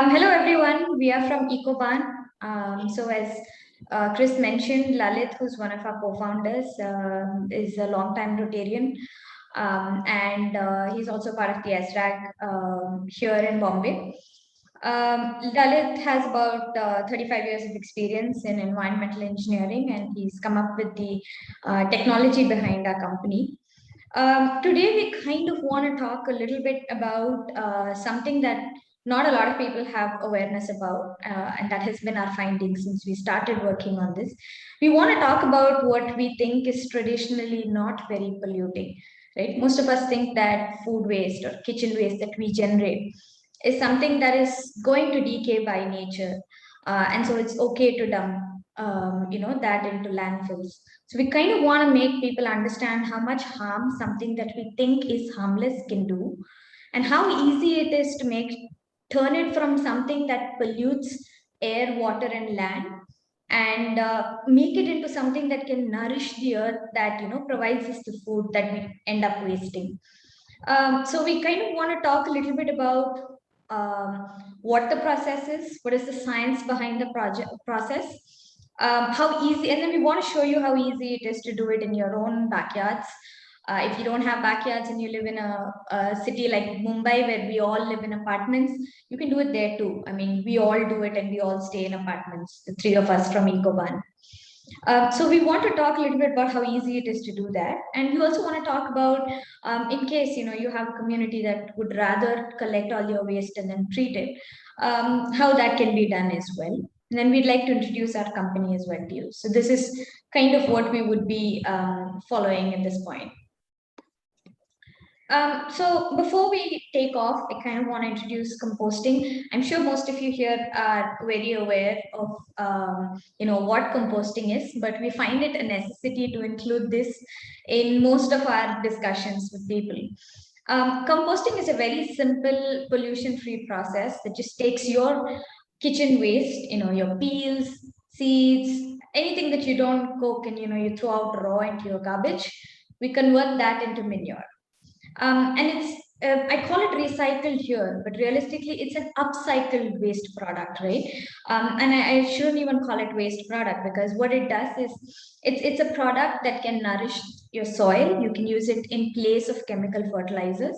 Hello everyone, we are from EcoBan. So as Chris mentioned, Lalit, who's one of our co-founders, is a long-time Rotarian, and he's also part of the SRAG here in Bombay. Lalit has about 35 years of experience in environmental engineering, and he's come up with the technology behind our company. Today, we kind of want to talk a little bit about something that not a lot of people have awareness about, and that has been our finding since we started working on this. We want to talk about what we think is traditionally not very polluting, right? Most of us think that food waste or kitchen waste that we generate is something that is going to decay by nature, and so it's okay to dump, that into landfills. So we kind of want to make people understand how much harm something that we think is harmless can do, and how easy it is to turn it from something that pollutes air, water, and land, and make it into something that can nourish the earth, that provides us the food that we end up wasting. So we kind of want to talk a little bit about what the process is, what is the science behind the project process, how easy, and then we want to show you how easy it is to do it in your own backyards. If you don't have backyards and you live in a city like Mumbai, where we all live in apartments, you can do it there too. I mean, we all do it and we all stay in apartments, the three of us from EcoBan. So we want to talk a little bit about how easy it is to do that, and we also want to talk about, in case you have a community that would rather collect all your waste and then treat it, how that can be done as well. And then we'd like to introduce our company as well to you. So this is kind of what we would be following at this point. So before we take off, I kind of want to introduce composting. I'm sure most of you here are very aware of what composting is, but we find it a necessity to include this in most of our discussions with people. Composting is a very simple pollution-free process that just takes your kitchen waste, your peels, seeds, anything that you don't cook and you throw out raw into your garbage. We convert that into manure, and it's I call it recycled here, but realistically, it's an upcycled waste product, right? And I shouldn't even call it waste product, because what it does is it's a product that can nourish your soil. You can use it in place of chemical fertilizers,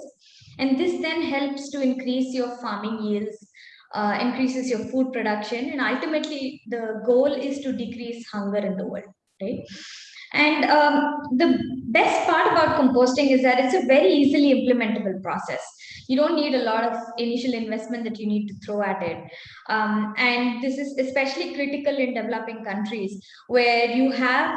and this then helps to increase your farming yields, increases your food production, and ultimately the goal is to decrease hunger in the world, right? And the best part about composting is that it's a very easily implementable process. You don't need a lot of initial investment that you need to throw at it. And this is especially critical in developing countries, where you have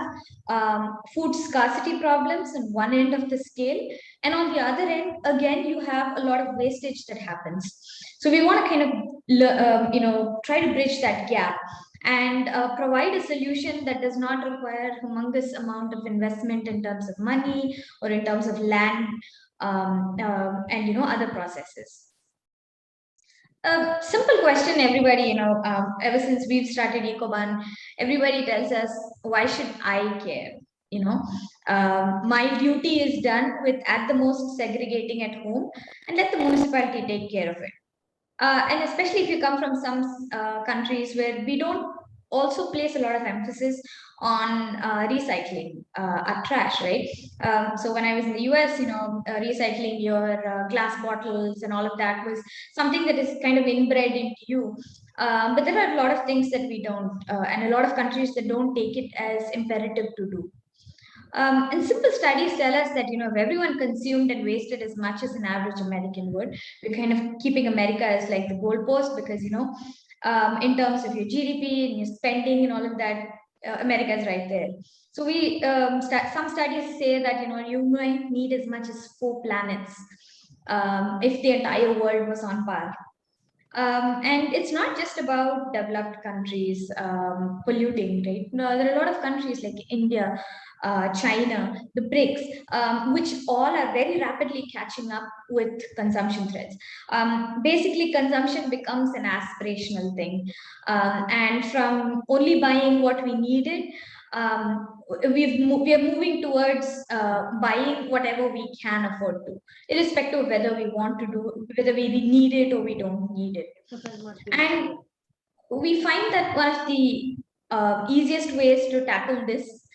food scarcity problems on one end of the scale. And on the other end, again, you have a lot of wastage that happens. So we want to kind of, try to bridge that gap and provide a solution that does not require humongous amount of investment in terms of money or in terms of land, and other processes. A simple question, everybody, ever since we've started EcoBan, everybody tells us, why should I care? My duty is done with, at the most, segregating at home, and let the municipality take care of it. And especially if you come from some countries where we don't also place a lot of emphasis on recycling our trash, right? So when I was in the US, recycling your glass bottles and all of that was something that is kind of inbred into you. But there are a lot of things that we don't, and a lot of countries that don't take it as imperative to do. And simple studies tell us that if everyone consumed and wasted as much as an average American would, we're kind of keeping America as like the goalpost, because in terms of your GDP and your spending and all of that, America is right there. So we some studies say that you might need as much as 4 planets, if the entire world was on par. And it's not just about developed countries polluting, right? No, there are a lot of countries like India, China, the BRICS, which all are very rapidly catching up with consumption threats. Basically, consumption becomes an aspirational thing. And from only buying what we needed, we are moving towards buying whatever we can afford to, irrespective of whether we want to do, whether we need it or we don't need it. And we find that one of the easiest ways to tackle this,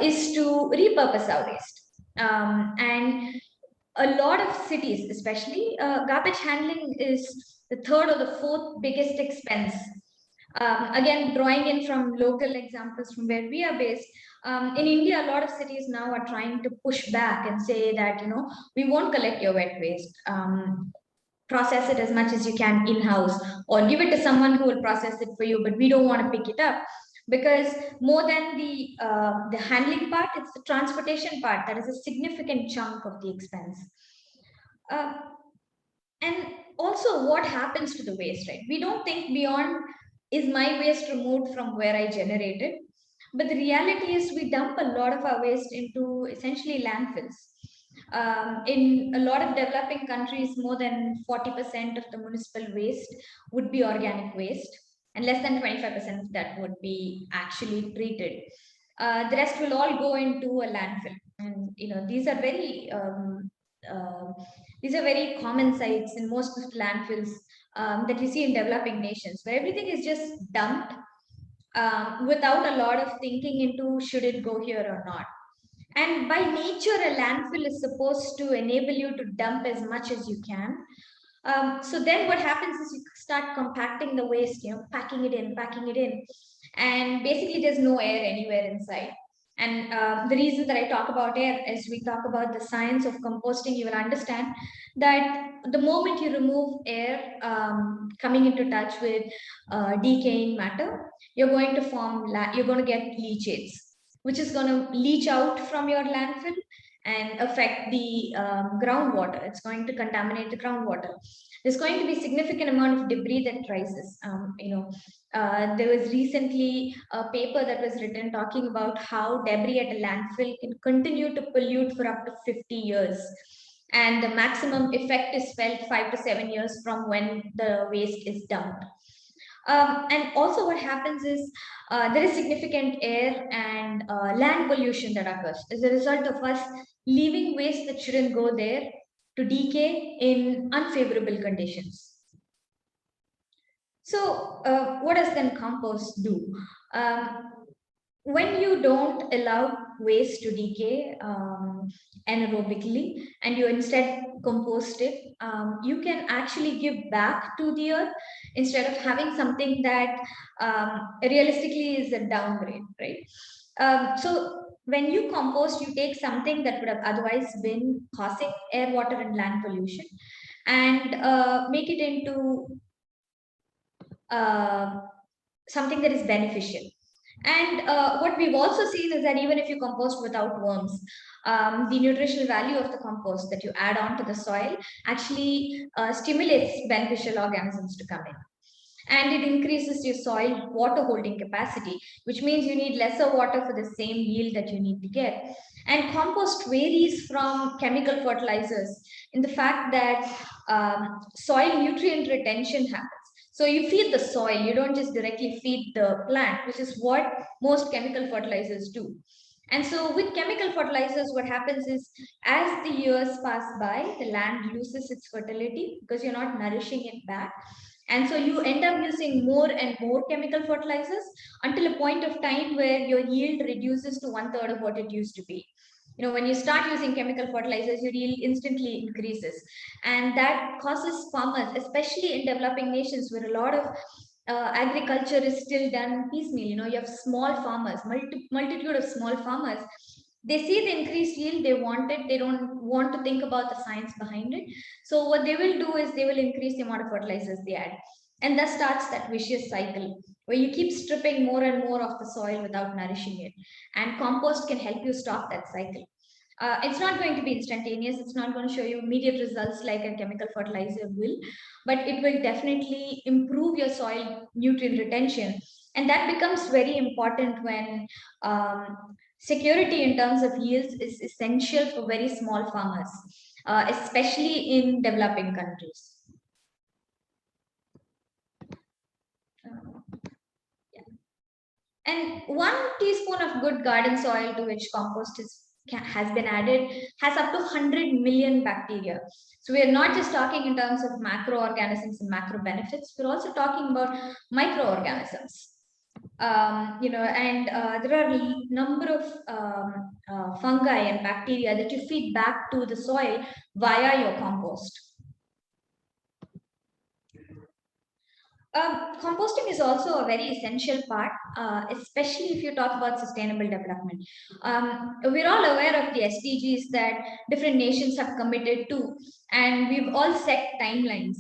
is to repurpose our waste. And a lot of cities, especially, garbage handling is the third or the fourth biggest expense. Again, drawing in from local examples from where we are based, in India, a lot of cities now are trying to push back and say that, we won't collect your wet waste. Process it as much as you can in-house, or give it to someone who will process it for you, but we don't want to pick it up, because more than the handling part, it's the transportation part that is a significant chunk of the expense. uh, and also, what happens to the waste, right? We don't think beyond, is my waste removed from where I generated? But the reality is, we dump a lot of our waste into essentially landfills. In a lot of developing countries, more than 40% of the municipal waste would be organic waste, and less than 25% of that would be actually treated. The rest will all go into a landfill, and uh, these are very common sites in most of the landfills that we see in developing nations, where everything is just dumped without a lot of thinking into should it go here or not. And by nature, a landfill is supposed to enable you to dump as much as you can. So then what happens is you start compacting the waste, packing it in. And basically, there's no air anywhere inside. And the reason that I talk about air, as we talk about the science of composting, you will understand that the moment you remove air coming into touch with decaying matter, you're going to get leachates, which is going to leach out from your landfill and affect the groundwater. It's going to contaminate the groundwater. There's going to be significant amount of debris that rises. There was recently a paper that was written talking about how debris at a landfill can continue to pollute for up to 50 years. And the maximum effect is felt 5 to 7 years from when the waste is dumped. And also, what happens is there is significant air and land pollution that occurs as a result of us leaving waste that shouldn't go there to decay in unfavorable conditions. So, what does then compost do? When you don't allow waste to decay anaerobically, and you instead compost it, you can actually give back to the earth instead of having something that realistically is a downgrade, right? So when you compost, you take something that would have otherwise been causing air, water, and land pollution, and make it into uh, something that is beneficial. And what we've also seen is that even if you compost without worms, the nutritional value of the compost that you add on to the soil actually stimulates beneficial organisms to come in. And it increases your soil water holding capacity, which means you need lesser water for the same yield that you need to get. And compost varies from chemical fertilizers in the fact that soil nutrient retention happens. So you feed the soil, you don't just directly feed the plant, which is what most chemical fertilizers do. And so with chemical fertilizers, what happens is as the years pass by, the land loses its fertility because you're not nourishing it back. And so you end up using more and more chemical fertilizers until a point of time where your yield reduces to one third of what it used to be. When you start using chemical fertilizers, your yield instantly increases. And that causes farmers, especially in developing nations where a lot of agriculture is still done piecemeal. You have small farmers, multitude of small farmers. They see the increased yield, they want it, they don't want to think about the science behind it. So what they will do is they will increase the amount of fertilizers they add. And thus starts that vicious cycle where you keep stripping more and more of the soil without nourishing it. And compost can help you stop that cycle. It's not going to be instantaneous. It's not going to show you immediate results like a chemical fertilizer will, but it will definitely improve your soil nutrient retention. And that becomes very important when security in terms of yields is essential for very small farmers, especially in developing countries. Uh, And 1 teaspoon of good garden soil to which compost has been added has up to 100 million bacteria. So we are not just talking in terms of macroorganisms and macro benefits, we're also talking about microorganisms. There are a number of fungi and bacteria that you feed back to the soil via your compost. Composting is also a very essential part, especially if you talk about sustainable development. We're all aware of the SDGs that different nations have committed to, and we've all set timelines.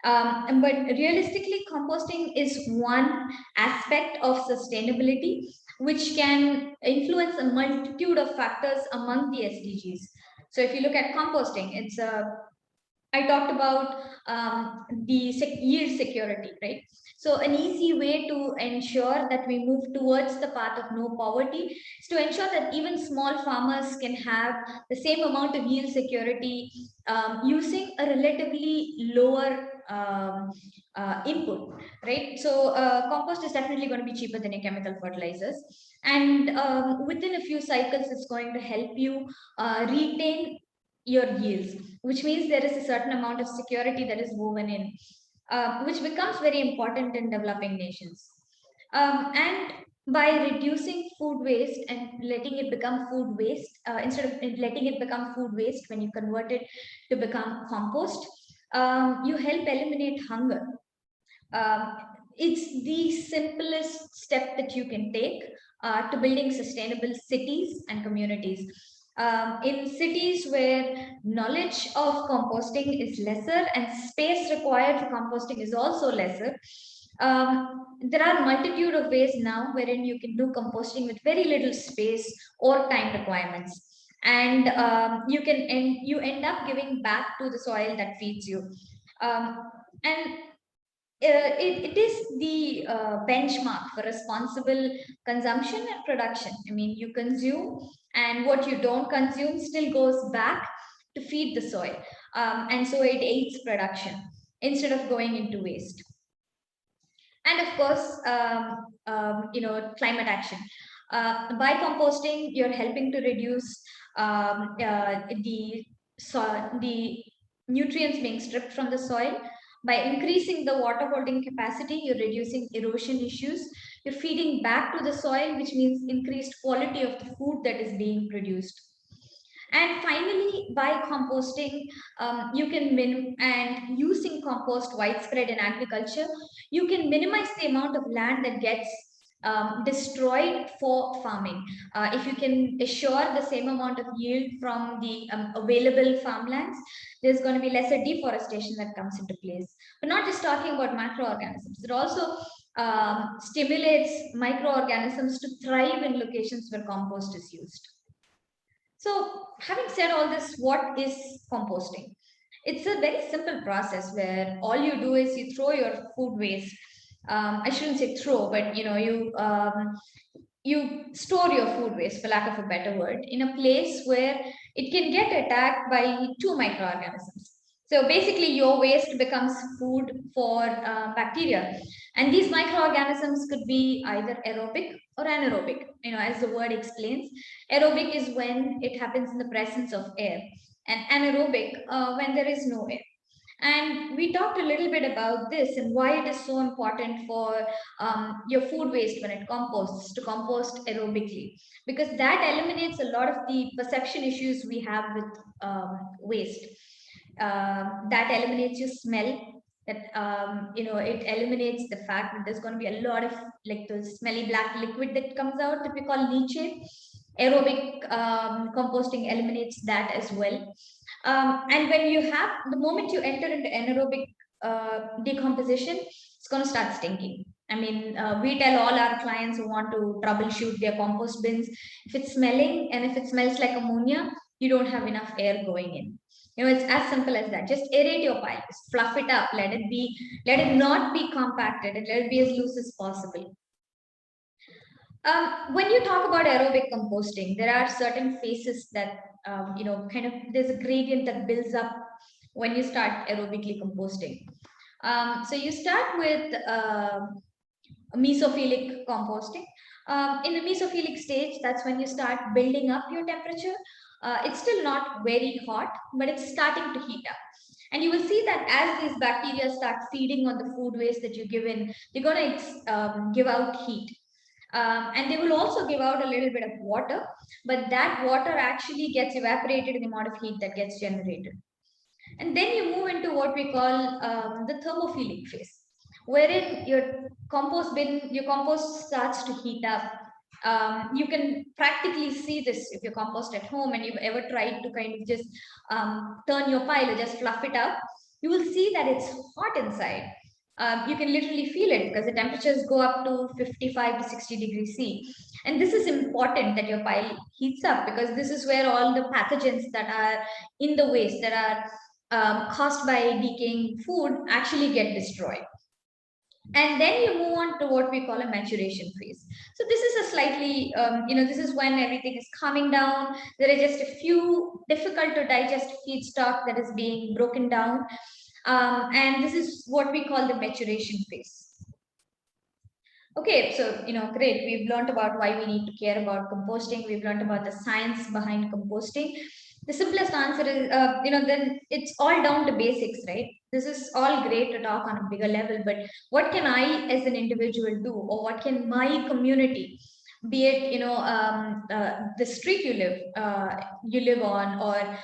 But realistically, composting is one aspect of sustainability which can influence a multitude of factors among the SDGs. So if you look at composting, I talked about yield security, right? So an easy way to ensure that we move towards the path of no poverty is to ensure that even small farmers can have the same amount of yield security using a relatively lower input, right? So compost is definitely going to be cheaper than your chemical fertilizers. And within a few cycles, it's going to help you retain your yields, which means there is a certain amount of security that is woven in, which becomes very important in developing nations. And by reducing food waste and letting it become food waste, instead of letting it become food waste when you convert it to become compost, you help eliminate hunger. Um, it's the simplest step that you can take to building sustainable cities and communities. In cities where knowledge of composting is lesser and space required for composting is also lesser, there are a multitude of ways now wherein you can do composting with very little space or time requirements. And you end up giving back to the soil that feeds you. And it is the benchmark for responsible consumption and production. I mean, you consume, and what you don't consume still goes back to feed the soil. And so it aids production instead of going into waste. And of course, climate action. By composting, you're helping to reduce the nutrients being stripped from the soil. By increasing the water holding capacity, you're reducing erosion issues. You're feeding back to the soil, which means increased quality of the food that is being produced. And finally, by composting, you can and using compost widespread in agriculture, you can minimize the amount of land that gets destroyed for farming. If you can assure the same amount of yield from the available farmlands, there's going to be lesser deforestation that comes into place. But not just talking about macroorganisms, it also stimulates microorganisms to thrive in locations where compost is used. So, having said all this, what is composting? It's a very simple process where all you do is you throw your food waste. I shouldn't say throw, but you store your food waste, for lack of a better word, in a place where it can get attacked by two microorganisms. So basically, your waste becomes food for bacteria, and these microorganisms could be either aerobic or anaerobic. As the word explains, aerobic is when it happens in the presence of air, and anaerobic when there is no air. And we talked a little bit about this and why it is so important for your food waste when it composts to compost aerobically, because that eliminates a lot of the perception issues we have with waste. That eliminates your smell. That it eliminates the fact that there's going to be a lot of like the smelly black liquid that comes out that we call leachate. Aerobic composting eliminates that as well. And when you have, the moment you enter into anaerobic decomposition, it's going to start stinking. I mean, we tell all our clients who want to troubleshoot their compost bins, if it's smelling and if it smells like ammonia, you don't have enough air going in. It's as simple as that. Just aerate your pile, just fluff it up, let it not be compacted, and let it be as loose as possible. When you talk about aerobic composting, there are certain phases that there's a gradient that builds up when you start aerobically composting. So you start with mesophilic composting. In the mesophilic stage, that's when you start building up your temperature. It's still not very hot, but it's starting to heat up. And you will see that as these bacteria start feeding on the food waste that you give in, they're going to give out heat. And they will also give out a little bit of water, but that water actually gets evaporated in the amount of heat that gets generated. And then you move into what we call the thermophilic phase, wherein your your compost starts to heat up. You can practically see this if you compost at home and you've ever tried to kind of just turn your pile or just fluff it up. You will see that it's hot inside. You can literally feel it because the temperatures go up to 55 to 60 degrees C. And this is important that your pile heats up, because this is where all the pathogens that are in the waste, that are caused by decaying food, actually get destroyed. And then you move on to what we call a maturation phase. So this is a slightly, this is when everything is calming down. There are just a few difficult to digest feedstock that is being broken down. And this is what we call the maturation phase. Okay, so, great. We've learned about why we need to care about composting. We've learned about the science behind composting. The simplest answer is, then it's all down to basics, right? This is all great to talk on a bigger level, but what can I as an individual do? Or what can my community, be it, the street you live on, or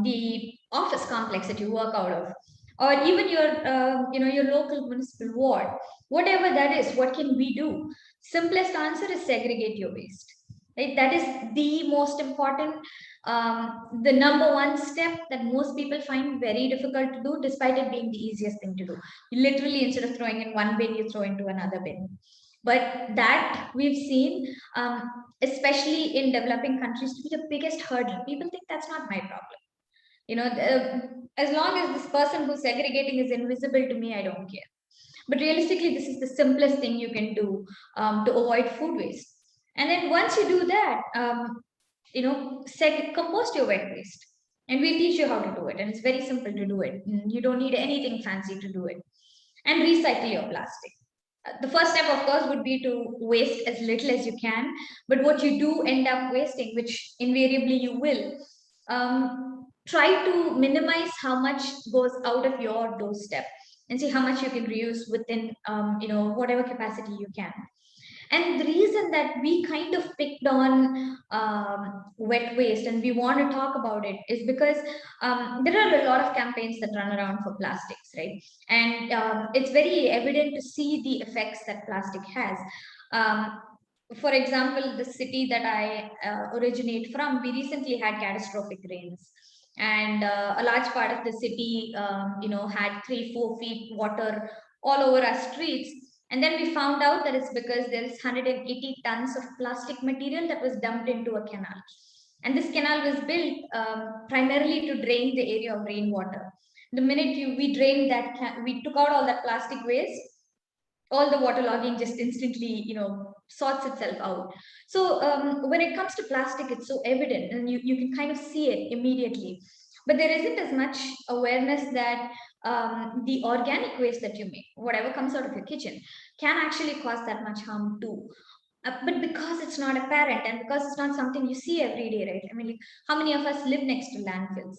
the office complex that you work out of, or even your local municipal ward, whatever that is, what can we do? Simplest answer is segregate your waste, right? That is the most important, the number one step that most people find very difficult to do, despite it being the easiest thing to do. You literally, instead of throwing in one bin, you throw into another bin. But that we've seen, especially in developing countries, to be the biggest hurdle. People think that's not my problem. As long as this person who's segregating is invisible to me, I don't care. But realistically, this is the simplest thing you can do to avoid food waste. And then once you do that, compost your wet waste. And we'll teach you how to do it. And it's very simple to do it. You don't need anything fancy to do it. And recycle your plastic. The first step, of course, would be to waste as little as you can. But what you do end up wasting, which invariably you will, try to minimize how much goes out of your doorstep, and see how much you can reuse within whatever capacity you can. And the reason that we kind of picked on wet waste and we want to talk about it is because there are a lot of campaigns that run around for plastics, right? And it's very evident to see the effects that plastic has. For example, the city that I originate from, we recently had catastrophic rains, and a large part of the city, had 3-4 feet water all over our streets. And then we found out that it's because there's 180 tons of plastic material that was dumped into a canal. And this canal was built primarily to drain the area of rainwater. The minute we drained that, we took out all that plastic waste, all the waterlogging just instantly, sorts itself out. So when it comes to plastic, it's so evident, and you can kind of see it immediately. But there isn't as much awareness that the organic waste that you make, whatever comes out of your kitchen, can actually cause that much harm too. But because it's not apparent, and because it's not something you see every day, right? I mean, like, how many of us live next to landfills?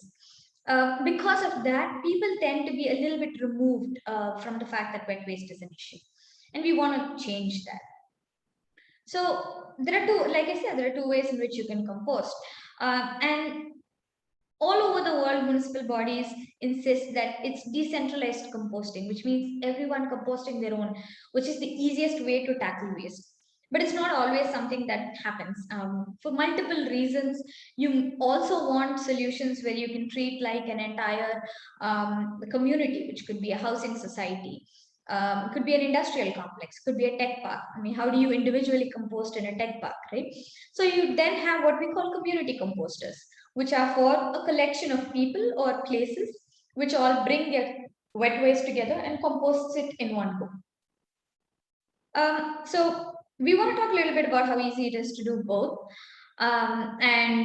Because of that, people tend to be a little bit removed from the fact that wet waste is an issue. And we want to change that. So there are two, like I said, there are two ways in which you can compost. And all over the world, municipal bodies insist that it's decentralized composting, which means everyone composting their own, which is the easiest way to tackle waste. But it's not always something that happens for multiple reasons. You also want solutions where you can treat like an entire community, which could be a housing society, could be an industrial complex, could be a tech park. I mean, how do you individually compost in a tech park, right? So you then have what we call community composters, which are for a collection of people or places which all bring their wet waste together and composts it in one go. So we want to talk a little bit about how easy it is to do both. We're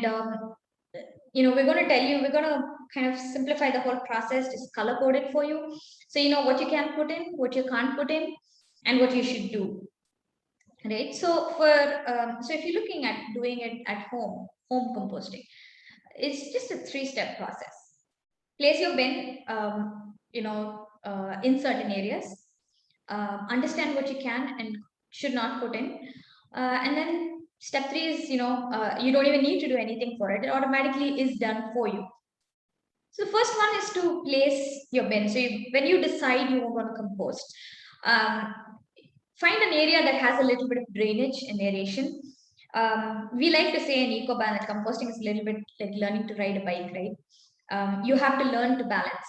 going to tell you, we're going to kind of simplify the whole process, just color code it for you. So you know what you can put in, what you can't put in, and what you should do. right? So so if you're looking at doing it at home composting, it's just a 3-step process. Place your bin, in certain areas. Understand what you can and should not put in, and then step 3 is, you don't even need to do anything for it. It automatically is done for you. So the first one is to place your bin. So when you decide you want to compost, um, find an area that has a little bit of drainage and aeration. We like to say in EcoBan that composting is a little bit like learning to ride a bike, right? You have to learn to balance,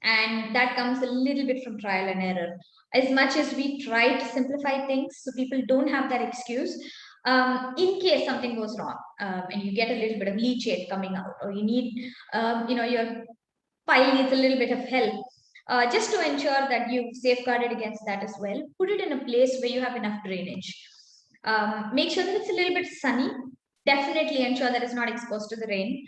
and that comes a little bit from trial and error. As much as we try to simplify things so people don't have that excuse, in case something goes wrong, and you get a little bit of leachate coming out, or you need, your pile needs a little bit of help, just to ensure that you've safeguarded against that as well, put it in a place where you have enough drainage. Make sure that it's a little bit sunny. Definitely ensure that it's not exposed to the rain.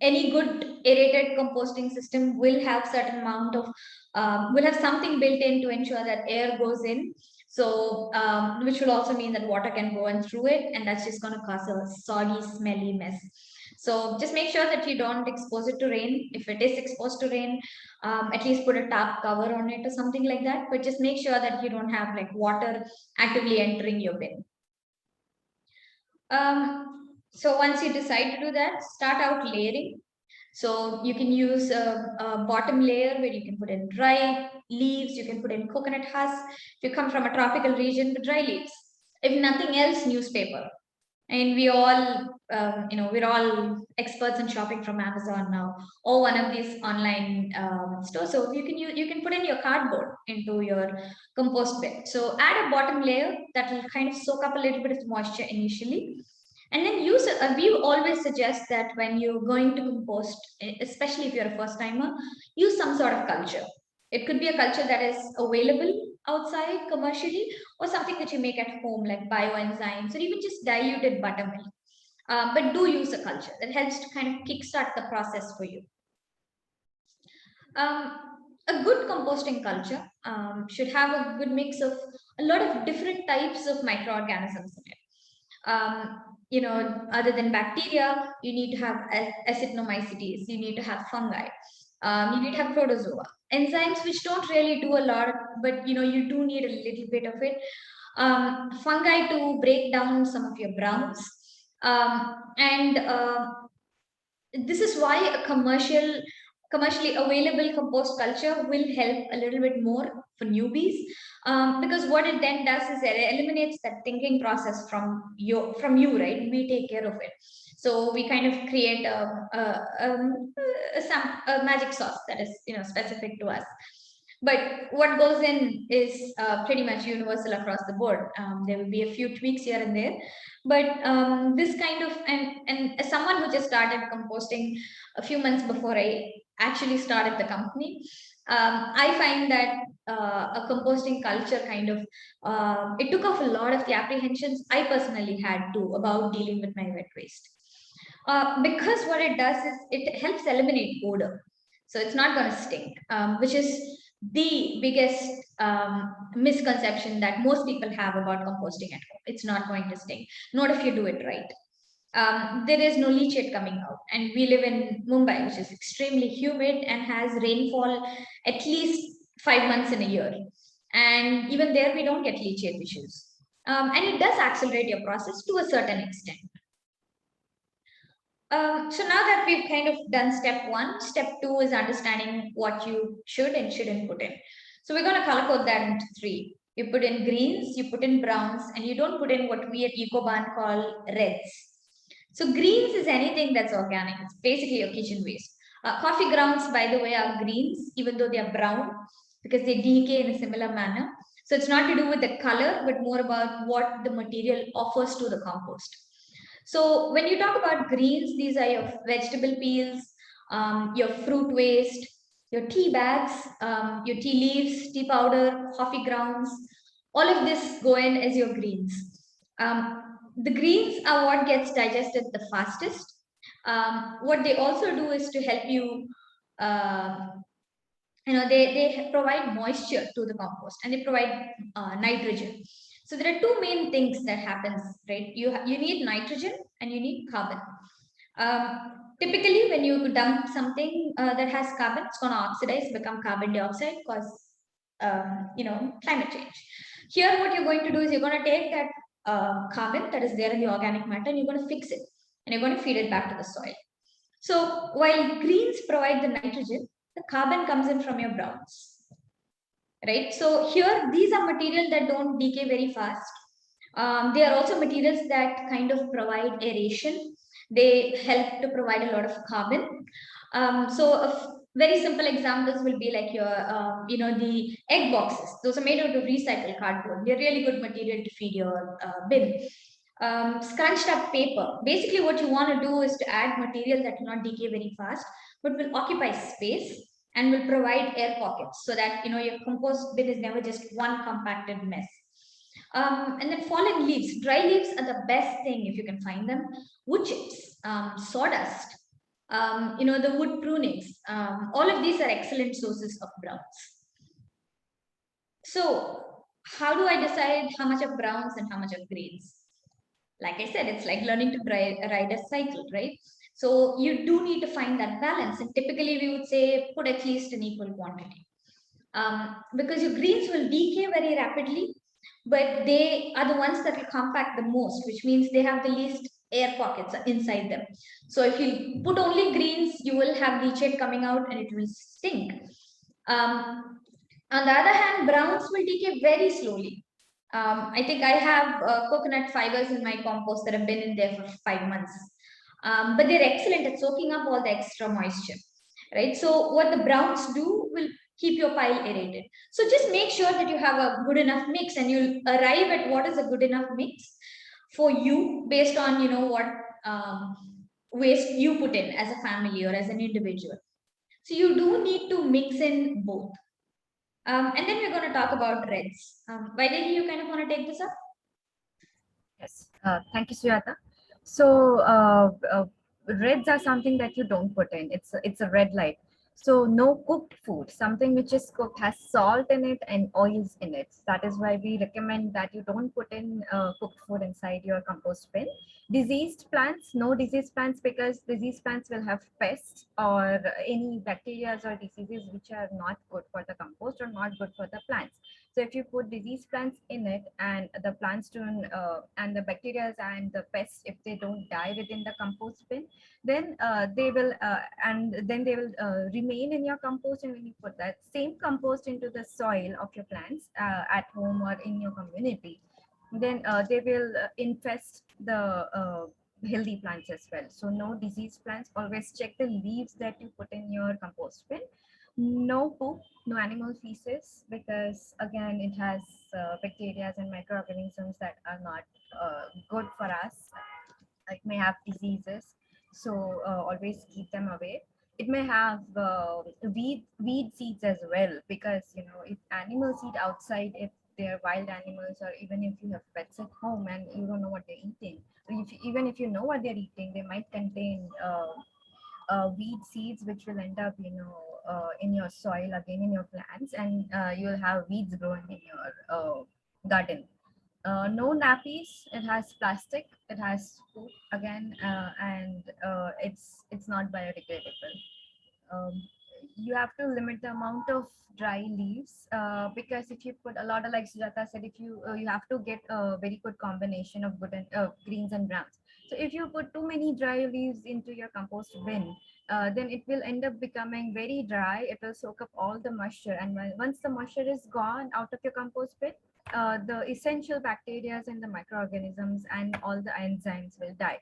Any good aerated composting system will have certain amount of, will have something built in to ensure that air goes in. So, which will also mean that water can go in through it, and that's just going to cause a soggy, smelly mess. So just make sure that you don't expose it to rain. If it is exposed to rain, at least put a tarp cover on it or something like that. But just make sure that you don't have like water actively entering your bin. So once you decide to do that, start out layering. So you can use a bottom layer where you can put in dry leaves, you can put in coconut husk. If you come from a tropical region, the dry leaves. If nothing else, newspaper. And we all, we're all experts in shopping from Amazon now, or one of these online stores. So you can put in your cardboard into your compost bin. So add a bottom layer that will kind of soak up a little bit of moisture initially, and then use. We always suggest that when you're going to compost, especially if you're a first timer, use some sort of culture. It could be a culture that is available outside commercially, or something that you make at home, like bioenzymes, or even just diluted buttermilk. But do use a culture that helps to kind of kickstart the process for you. Um, a good composting culture should have a good mix of a lot of different types of microorganisms in it. Other than bacteria, you need to have acetinomycetes, you need to have fungi, you need to have protozoa, enzymes which don't really do a lot, but you do need a little bit of it. Fungi to break down some of your browns, and this is why a commercially available compost culture will help a little bit more for newbies, because what it then does is it eliminates that thinking process from you, right? We take care of it, so we kind of create a magic sauce that is specific to us. But what goes in is pretty much universal across the board. There will be a few tweaks here and there, but this kind of, and as someone who just started composting a few months before I actually started the company, I find that a composting culture kind of, it took off a lot of the apprehensions I personally had to about dealing with my wet waste. Because what it does is it helps eliminate odor. So it's not going to stink, which is the biggest misconception that most people have about composting at home. It's not going to stink, not if you do it right. There is no leachate coming out, and we live in Mumbai, which is extremely humid and has rainfall at least 5 months in a year. And even there, we don't get leachate issues. And it does accelerate your process to a certain extent. So now that we've kind of done step 1, step 2 is understanding what you should and shouldn't put in. So we're going to color code that into 3. You put in greens, you put in browns, and you don't put in what we at EcoBan call reds. So greens is anything that's organic. It's basically your kitchen waste. Coffee grounds, by the way, are greens, even though they are brown, because they decay in a similar manner. So it's not to do with the color, but more about what the material offers to the compost. So when you talk about greens, these are your vegetable peels, your fruit waste, your tea bags, your tea leaves, tea powder, coffee grounds. All of this go in as your greens. The greens are what gets digested the fastest. What they also do is to help you, they provide moisture to the compost, and they provide nitrogen. So there are two main things that happens, right? You need nitrogen and you need carbon. Typically, when you dump something that has carbon, it's going to oxidize, become carbon dioxide, cause climate change. Here, what you're going to do is you're going to take that carbon that is there in the organic matter and you're going to fix it and you're going to feed it back to the soil. So while greens provide the nitrogen, the carbon comes in from your browns, right? So here, these are materials that don't decay very fast. They are also materials that kind of provide aeration. They help to provide a lot of carbon. Very simple examples will be like the egg boxes. Those are made out of recycled cardboard. They're really good material to feed your bin. Scrunched up paper. Basically, what you want to do is to add material that will not decay very fast, but will occupy space and will provide air pockets so that your compost bin is never just one compacted mess. And then fallen leaves. Dry leaves are the best thing if you can find them. Wood chips, sawdust, the wood prunings. All of these are excellent sources of browns. So, how do I decide how much of browns and how much of greens? Like I said, it's like learning to ride a cycle, right? So you do need to find that balance. And typically we would say put at least an equal quantity. Because your greens will decay very rapidly, but they are the ones that will compact the most, which means they have the least air pockets inside them. So if you put only greens, you will have leachate coming out and it will stink. On the other hand, browns will decay very slowly. I think I have coconut fibers in my compost that have been in there for 5 months. But they're excellent at soaking up all the extra moisture, right? So what the browns do will keep your pile aerated. So just make sure that you have a good enough mix and you'll arrive at what is a good enough mix for you based on, what waste you put in as a family or as an individual. So you do need to mix in both. And then we're going to talk about reds. Vaidehi, you kind of want to take this up? Yes, thank you, Sujata. So reds are something that you don't put in. It's a red light. So no cooked food, something which is cooked has salt in it and oils in it. That is why we recommend that you don't put in cooked food inside your compost bin. Diseased plants, no diseased plants, because diseased plants will have pests or any bacteria or diseases which are not good for the compost or not good for the plants. So if you put diseased plants in it and the plants don't and the bacteria and the pests, if they don't die within the compost bin, then they will remain in your compost. And when you put that same compost into the soil of your plants at home or in your community, then they will infest the healthy plants as well. So no diseased plants. Always check the leaves that you put in your compost bin. No poop, no animal feces, because again it has bacteria and microorganisms that are not good for us. It may have diseases, so always keep them away. It may have weed seeds as well, because if animals eat outside, if they're wild animals, or even if you have pets at home and you don't know what they're eating, or even if you know what they're eating, they might contain weed seeds, which will end up in your soil again, in your plants, and you'll have weeds growing in your garden. No nappies. It has plastic. It has poop again, and it's not biodegradable. Um, you have to limit the amount of dry leaves, because if you put a lot of, like Sujata said, if you have to get a very good combination of good and greens and browns. So if you put too many dry leaves into your compost bin, then it will end up becoming very dry. It will soak up all the moisture, and once the moisture is gone out of your compost bin, the essential bacteria and the microorganisms and all the enzymes will die.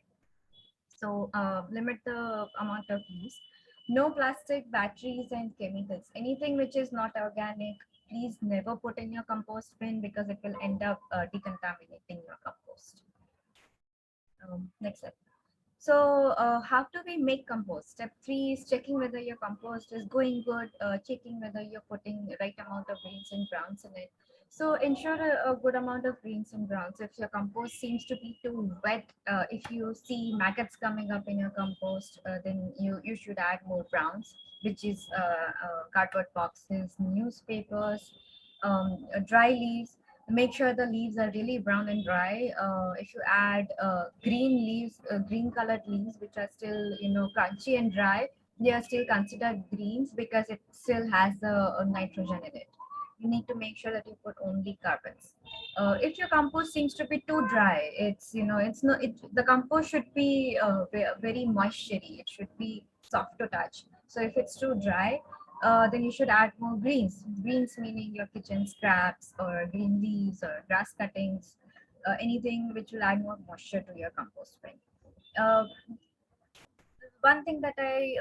So limit the amount of use. No plastic, batteries, and chemicals. Anything which is not organic, please never put in your compost bin, because it will end up decontaminating your compost. Next step. So how do we make compost? Step 3 is checking whether your compost is going good, checking whether you're putting the right amount of greens and browns in it. So ensure a good amount of greens and browns. If your compost seems to be too wet, if you see maggots coming up in your compost, then you should add more browns, which is cardboard boxes, newspapers, dry leaves. Make sure the leaves are really brown and dry. If you add green leaves, green colored leaves, which are still, crunchy and dry, they are still considered greens because it still has a nitrogen in it. You need to make sure that you put only carbons. If your compost seems to be too dry, it's not. The compost should be very moistury. It should be soft to touch. So if it's too dry, then you should add more greens. Greens meaning your kitchen scraps or green leaves or grass cuttings, anything which will add more moisture to your compost bin. Uh, One thing that I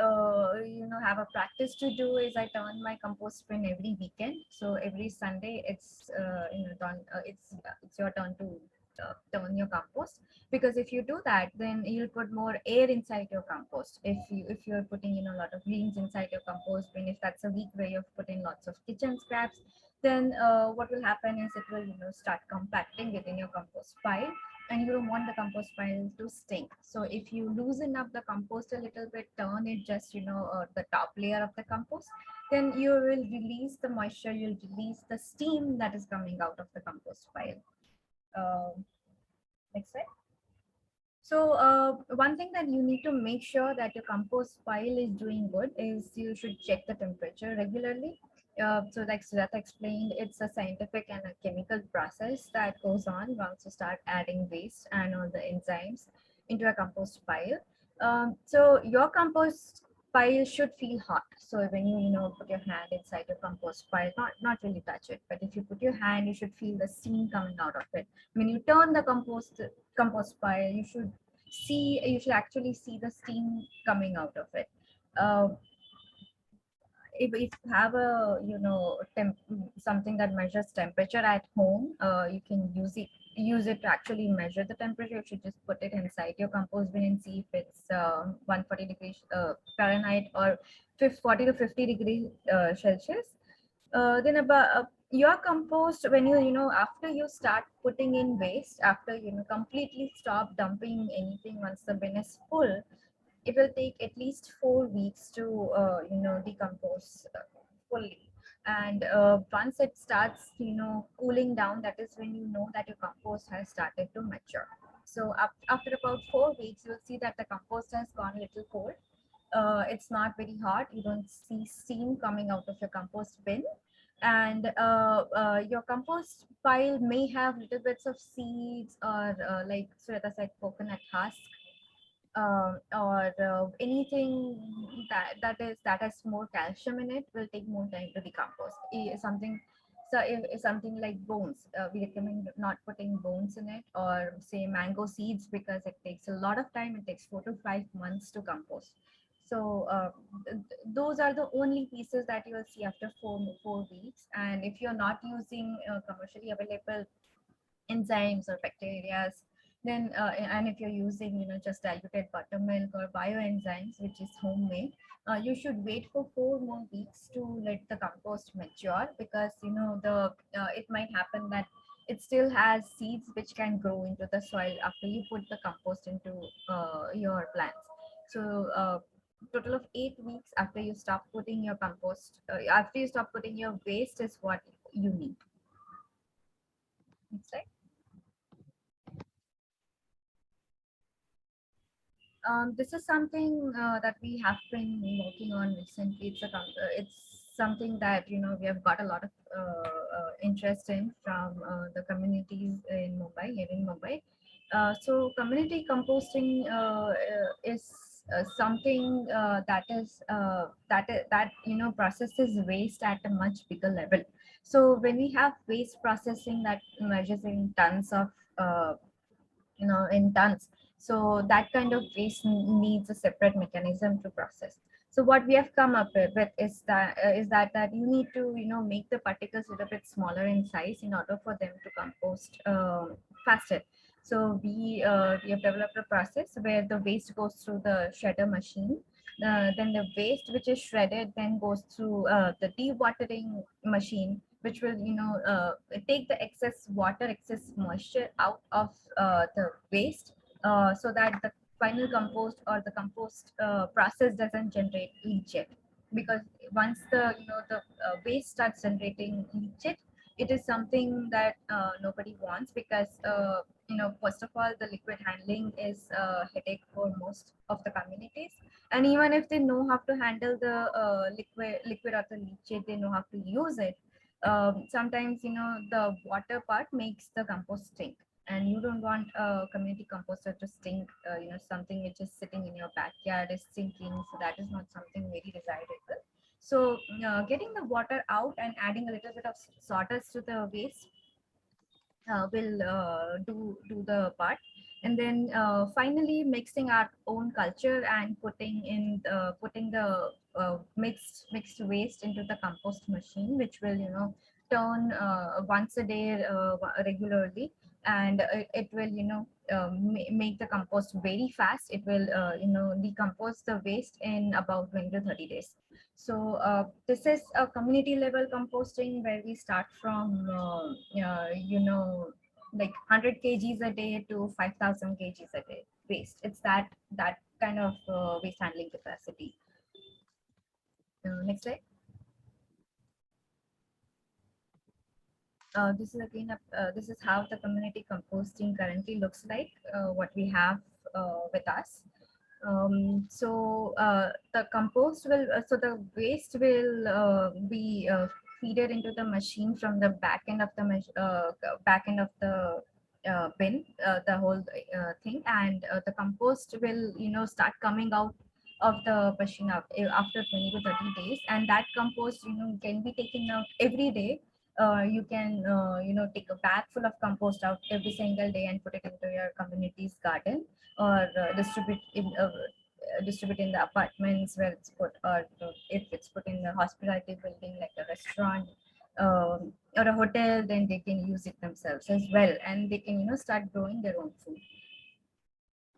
have a practice to do is I turn my compost bin every weekend. So every Sunday it's it's your turn to turn your compost, because if you do that, then you'll put more air inside your compost. If you're putting a lot of greens inside your compost bin, if that's a week where you've put in lots of kitchen scraps, then what will happen is it will start compacting within your compost pile, and you don't want the compost pile to stink. So if you loosen up the compost a little bit, turn it just the top layer of the compost, then you will release the moisture, you'll release the steam that is coming out of the compost pile. Next slide. So one thing that you need to make sure that your compost pile is doing good is you should check the temperature regularly. So like Sujata explained, it's a scientific and a chemical process that goes on once you start adding waste and all the enzymes into a compost pile. So your compost pile should feel hot. So when you put your hand inside your compost pile, not really touch it, but if you put your hand, you should feel the steam coming out of it. When you turn the compost pile, you should actually see the steam coming out of it. uh, if you have a something that measures temperature at home, you can use it to actually measure the temperature. You should just put it inside your compost bin and see if it's 140 degrees Fahrenheit or 40 to 50 degrees Celsius. Then about your compost, when after you start putting in waste, after completely stop dumping anything once the bin is full, it will take at least 4 weeks to decompose fully. And once it starts cooling down, that is when you know that your compost has started to mature. So after about 4 weeks, you'll see that the compost has gone a little cold. It's not very hot, you don't see steam coming out of your compost bin, and your compost pile may have little bits of seeds or like Sweta said, coconut husk, or anything that has more calcium in it will take more time to decompose. Something, so if something like bones, we recommend not putting bones in it, or say mango seeds, because it takes a lot of time. It takes 4 to 5 months to compost. So those are the only pieces that you will see after 4 weeks. And if you're not using commercially available enzymes or bacteria, then and if you're using just diluted buttermilk or bioenzymes, which is homemade, you should wait for 4 more weeks to let the compost mature, because the it might happen that it still has seeds which can grow into the soil after you put the compost into your plants. So total of 8 weeks after you stop putting your compost, after you stop putting your waste, is what you need. Next slide. This is something that we have been working on recently. It's something that we have got a lot of interest in from the communities in Mumbai, here in Mumbai. So community composting is something that processes waste at a much bigger level. So when we have waste processing that measures in tons of in tons, so that kind of waste needs a separate mechanism to process. So what we have come up with is that you need to make the particles a little bit smaller in size in order for them to compost faster. So we have developed a process where the waste goes through the shredder machine. Then the waste which is shredded then goes through the dewatering machine, which will take the excess water, excess moisture out of the waste, so that the final compost or the compost process doesn't generate leachate. Because once the waste starts generating leachate, it is something that nobody wants, because first of all, the liquid handling is a headache for most of the communities. And even if they know how to handle the liquid or the leachate, they know how to use it. Sometimes the water part makes the compost stink, and you don't want a community composter to stink. Something which is sitting in your backyard is sinking, so that is not something very desirable. So getting the water out and adding a little bit of sawdust to the waste will do the part. And then finally mixing our own culture and putting the mixed waste into the compost machine, which will turn once a day regularly. And it will make the compost very fast. It will decompose the waste in about 20 to 30 days. So this is a community level composting, where we start from like 100 kgs a day to 5,000 kgs a day waste. It's that kind of waste handling capacity. Next slide. This is how the community composting currently looks like, what we have with us. The compost will, so the waste will be feeded into the machine from the back end of the bin, the whole thing, and the compost will start coming out of the machine after 20 to 30 days, and that compost can be taken out every day. You can take a bag full of compost out every single day and put it into your community's garden, or distribute in the apartments where it's put, or if it's put in the hospitality building like a restaurant or a hotel, then they can use it themselves as well, and they can start growing their own food.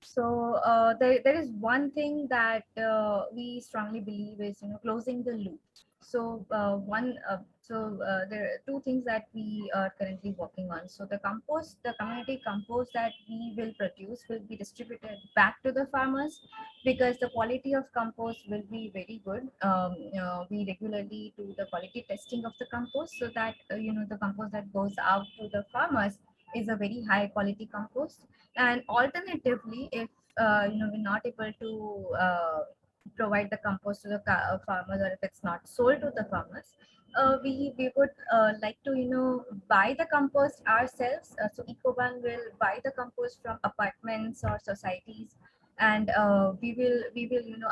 So there is one thing that we strongly believe is closing the loop. So there are two things that we are currently working on. So the community compost that we will produce will be distributed back to the farmers, because the quality of compost will be very good. We regularly do the quality testing of the compost, so that the compost that goes out to the farmers is a very high quality compost. And alternatively, if we're not able to provide the compost to the farmers, or if it's not sold to the farmers, we would like to buy the compost ourselves. So Ecobank will buy the compost from apartments or societies, and we will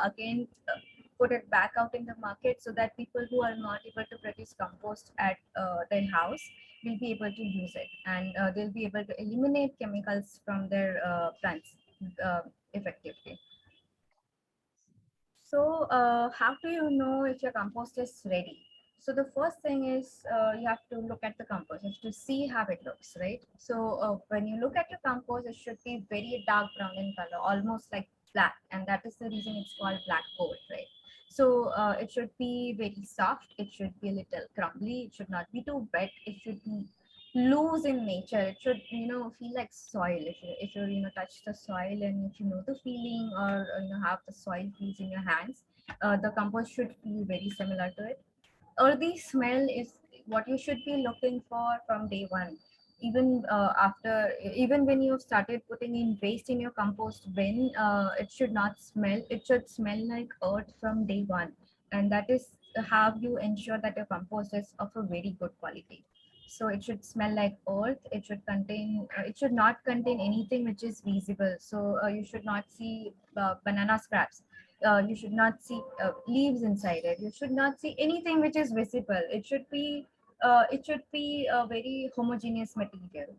again put it back out in the market, so that people who are not able to produce compost at their house will be able to use it, and they'll be able to eliminate chemicals from their plants effectively. So how do you know if your compost is ready? So the first thing is you have to look at the compost. You have to see how it looks, right? So when you look at your compost, it should be very dark brown in color, almost like black, and that is the reason it's called black gold, right? So it should be very soft. It should be a little crumbly. It should not be too wet. It should be loose in nature. It should feel like soil. If you touch the soil, and if you know the feeling, or have the soil feels in your hands, the compost should feel very similar to it. Earthy smell is what you should be looking for from day one. Even when you've started putting in waste in your compost bin, it should not smell. It should smell like earth from day one, and that is how you ensure that your compost is of a very good quality. So it should smell like earth. It should not contain anything which is visible. So you should not see banana scraps. You should not see leaves inside it. You should not see anything which is visible. It should be a very homogeneous material.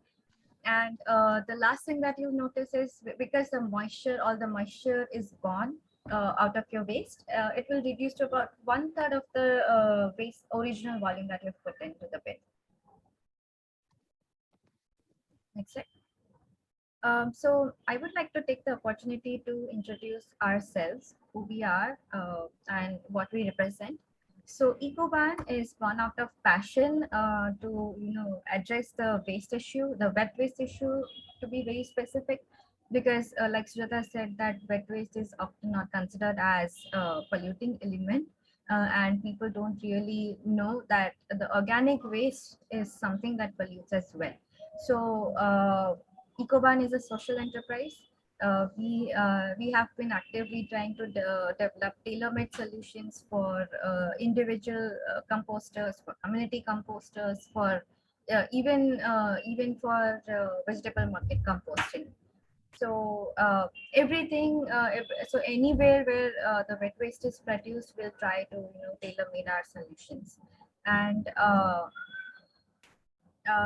And the last thing that you notice is, because all the moisture is gone out of your waste, it will reduce to about 1/3 of the waste original volume that you've put into the bin. Next slide. So I would like to take the opportunity to introduce ourselves, who we are, and what we represent. So EcoBan is born out of passion to address the waste issue, the wet waste issue, to be very specific, because like Sujata said, that wet waste is often not considered as a polluting element. and people don't really know that the organic waste is something that pollutes as well. So Ecoban is a social enterprise. We have been actively trying to develop tailor-made solutions for individual composters, for community composters, for even for vegetable market composting. So everything, so anywhere where the wet waste is produced, we'll try to tailor made our solutions. And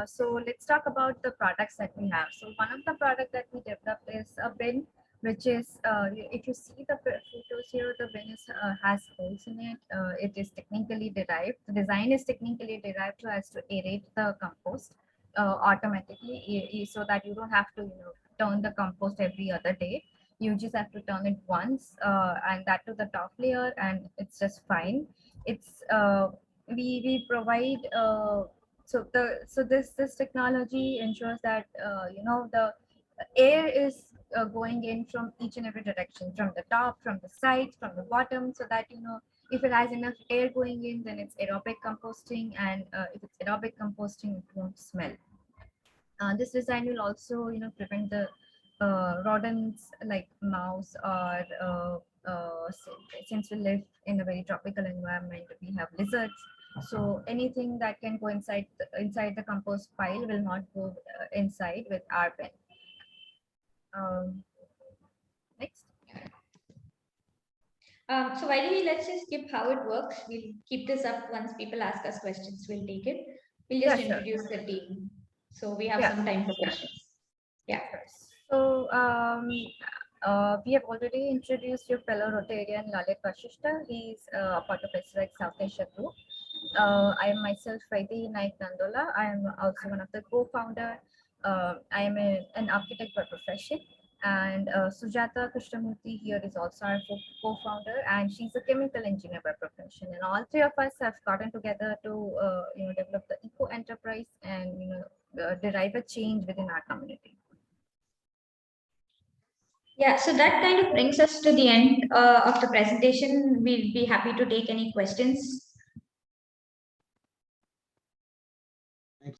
so let's talk about the products that we have. So one of the product that we developed is a bin, which is if you see the photos here, the bin has holes in it. It is technically derived. The design is technically derived so as to aerate the compost automatically, so that you don't have to turn the compost every other day. You just have to turn it once, and that to the top layer, and it's just fine. It's we provide this technology ensures that the air is going in from each and every direction, from the top, from the sides, from the bottom, so that if it has enough air going in, then it's aerobic composting, and if it's aerobic composting, it won't smell. This design will also prevent the rodents like mouse, or since we live in a very tropical environment, we have lizards. So anything that can go inside the compost pile will not go inside with our bin. Next. So why don't we, let's just skip how it works. We'll keep this up once people ask us questions. We'll take it. We'll just Yeah, sure. introduce the team, so we have Yeah. some time for questions. Yeah. So we have already introduced your fellow Rotarian Lalit Vashishta. He's a part of SREC South Asia Group. I am myself Vaidi Naik Nandola. I am also one of the co-founder. I am an architect by profession, and Sujata Krishnamurthy here is also our co-founder, and she's a chemical engineer by profession. And all three of us have gotten together to develop the eco enterprise and derive a change within our community. Yeah, so that kind of brings us to the end of the presentation. We'll be happy to take any questions